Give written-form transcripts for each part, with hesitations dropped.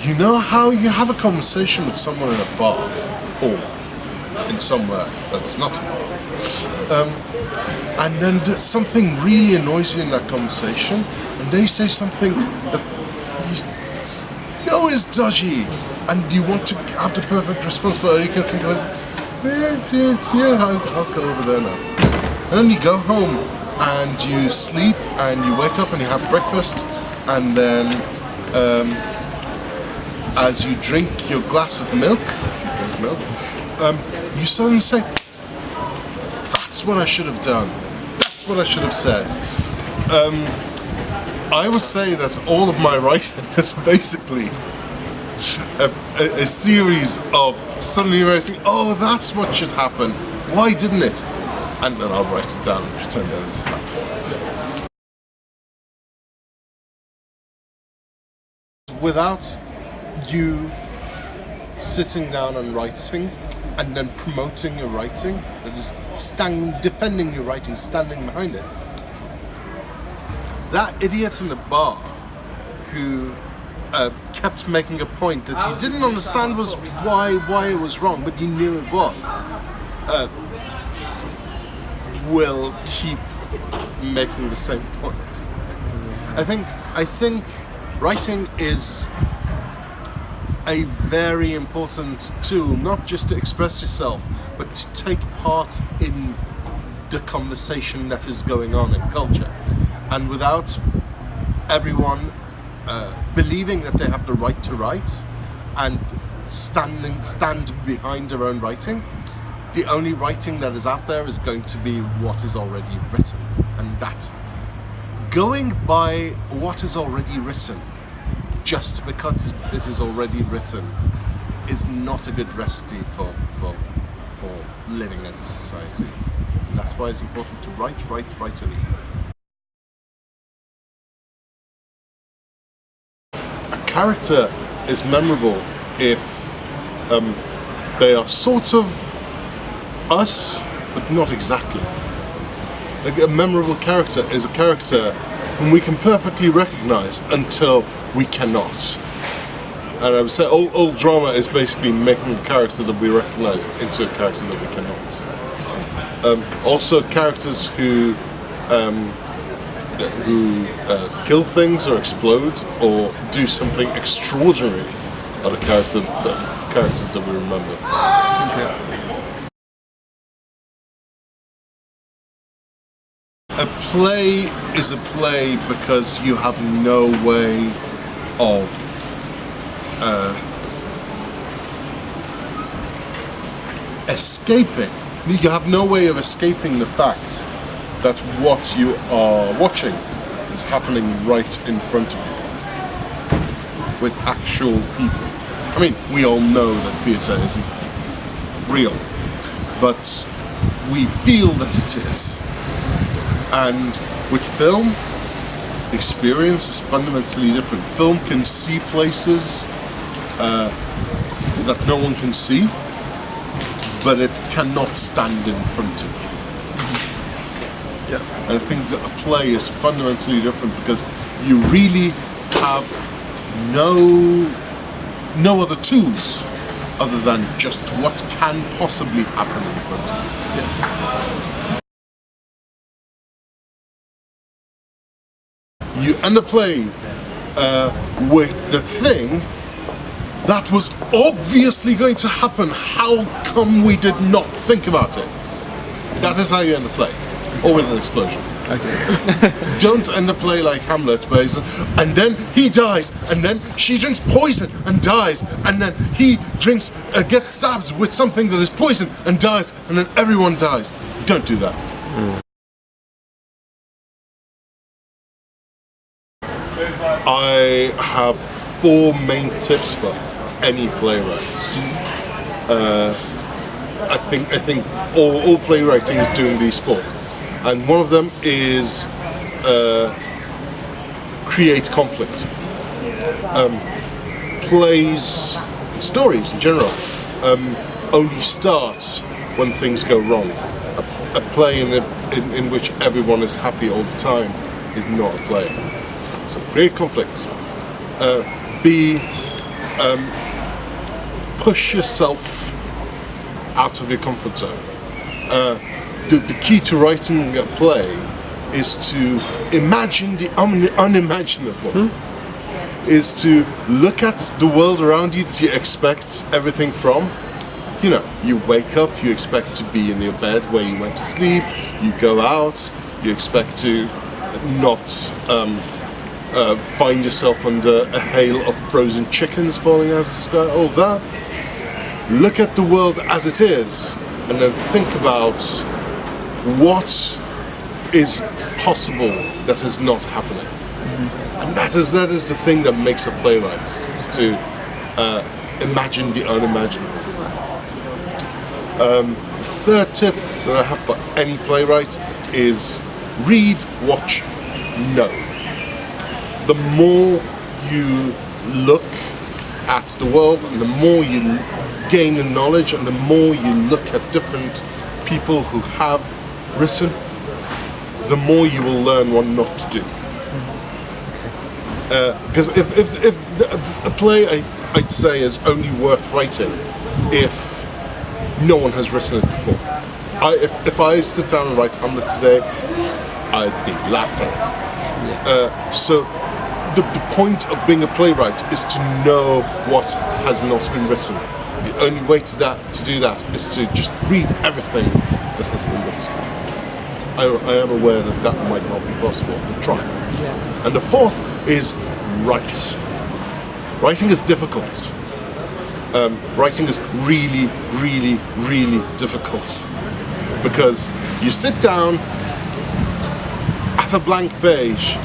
You know how you have a conversation with someone in a bar, or in somewhere that is not a bar, and then something really annoys you in that conversation, and they say something that you know is dodgy, and you want to have the perfect response, but you can think of it, yeah, I'll go over there now. And then you go home, and you sleep, and you wake up, and you have breakfast, and then as you drink your glass of milk, if you drink milk, you suddenly say, that's what I should have done. That's what I should have said. I would say that all of my writing is basically a series of suddenly realizing, oh, that's what should happen. Why didn't it? And then I'll write it down and pretend that it's happened. Without you sitting down and writing and then promoting your writing, and just defending your writing, standing behind it, that idiot in the bar who kept making a point that he didn't understand was why it was wrong, but he knew it was, will keep making the same point. I think writing is a very important tool, not just to express yourself, but to take part in the conversation that is going on in culture. And without everyone believing that they have the right to write and stand behind their own writing, the only writing that is out there is going to be what is already written. And that going by what is already written, just because it is already written, is not a good recipe for living as a society. And that's why it's important to write. A character is memorable if they are sort of us, but not exactly. Like, a memorable character is a character whom we can perfectly recognize until we cannot. And I would say all drama is basically making a character that we recognize into a character that we cannot. Also, characters who kill things or explode or do something extraordinary are the characters that we remember. Okay. A play is a play because you have no way of escaping. You have no way of escaping the fact that what you are watching is happening right in front of you with actual people. I mean, we all know that theatre isn't real, but we feel that it is. And with film, the experience is fundamentally different. Film can see places that no one can see, but it cannot stand in front of you. Yeah. And I think that a play is fundamentally different because you really have no other tools other than just what can possibly happen in front of you. Yeah. You end the play with the thing that was obviously going to happen. How come we did not think about it? That is how you end the play, or with an explosion. Okay. Don't end the play like Hamlet, where and then he dies, and then she drinks poison and dies, and then he gets stabbed with something that is poison and dies, and then everyone dies. Don't do that. I have 4 main tips for any playwright. I think all playwriting is doing these 4, and one of them is create conflict. Plays, stories in general, only start when things go wrong. A play in which everyone is happy all the time is not a play. So create conflict. Be push yourself out of your comfort zone. The key to writing a play is to imagine the unimaginable. Is to look at the world around you that you expect everything from. You know, you wake up, you expect to be in your bed where you went to sleep, you go out, you expect to not find yourself under a hail of frozen chickens falling out of the sky, all that. Look at the world as it is, and then think about what is possible that is not happening. And that is the thing that makes a playwright, is to imagine the unimaginable. The third tip that I have for any playwright is read, watch, know. The more you look at the world and the more you gain the knowledge and the more you look at different people who have written, the more you will learn what not to do. Because if a play, I'd say, is only worth writing if no one has written it before. If I sit down and write Hamlet today, I'd be laughed at. So the point of being a playwright is to know what has not been written. The only way to do that is to just read everything that has been written. I am aware that might not be possible, but try. Yeah. And the fourth is write. Writing is difficult. Writing is really, really, really difficult because you sit down at a blank page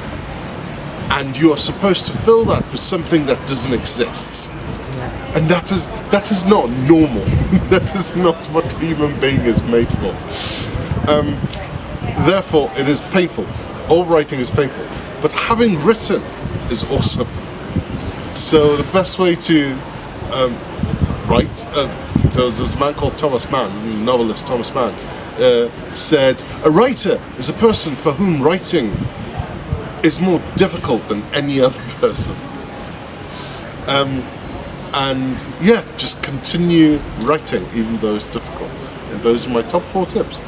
and you are supposed to fill that with something that doesn't exist. And that is not normal. That is not what a human being is made for. Therefore, it is painful. All writing is painful. But having written is awesome. So the best way to write, there was a man called Thomas Mann, novelist Thomas Mann, said, a writer is a person for whom writing is more difficult than any other person. And yeah, just continue writing even though it's difficult. And those are my top 4 tips.